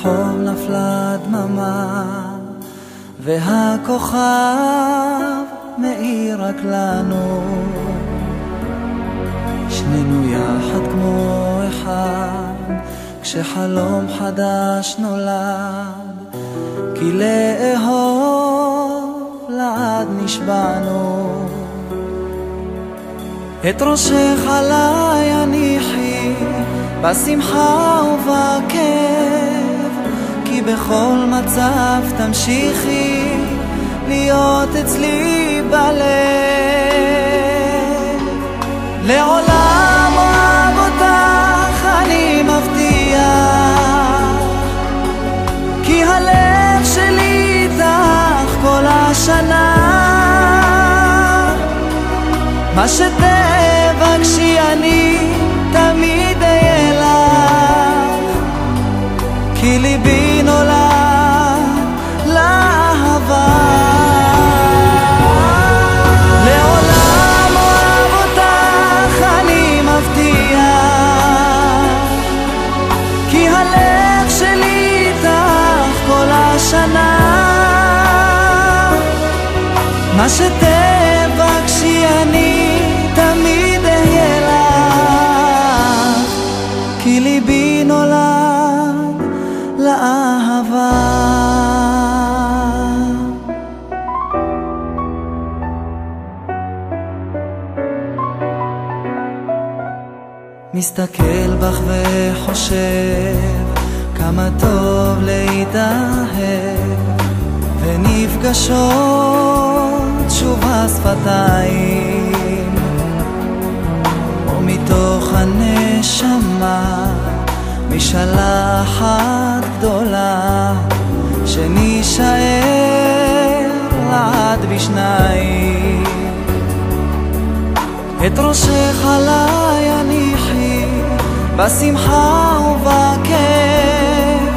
ברחוב נפלה דממה, והכוכב מאיר רק לנו, שנינו יחד כמו אחד, כשחלום חדש נולד, כי לאהוב לעד נשבענו. את ראשך עליי הניחי, בשמחה ובכאב, כי בכל מצב תמשיכי להיות אצלי בלב. לעולם אוהב אותך אני מבטיח, כי הלב שלי איתך כל השנה. מה שתבקשי אני תמיד אהיה לך, כי ליבי נולד לאהבה. לעולם אוהב אותך אני מבטיח, כי הלב שלי איתך כל השנה. מה שתבקשי אני תמיד אהיה לך, כי ליבי נולד לאהבה. מסתכל בך וחושב כמה טוב להתאהב, ונפגשות שוב השפתיים, ומתוך הנשמה משלחת גדולה, שנשאר לעד בשניים. את ראשך עליי הניחי, בשמחה ובכאב,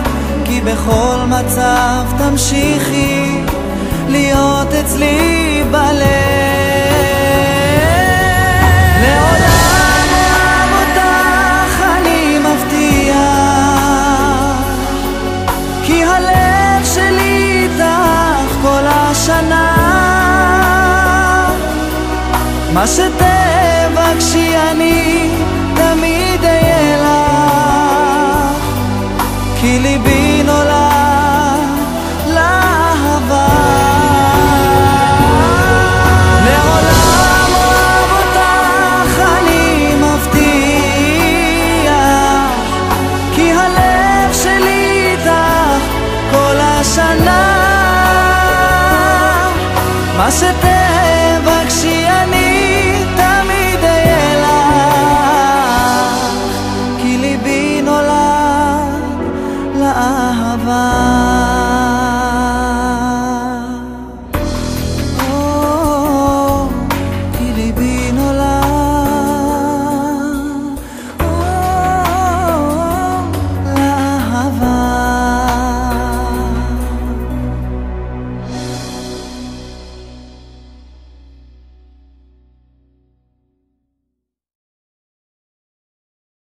כי בכל מצב תמשיכי להיות אצלי בלב. לעולם אוהב אותך אני מבטיח, כי הלב שלי איתך כל השנה. מה שתבקשי אני תמיד אהיה לך, כי ליבי נולד לאהבה. לעולם אוהב אותך אני מבטיח, כי הלב שלי איתך כל השנה. מה שתבקשי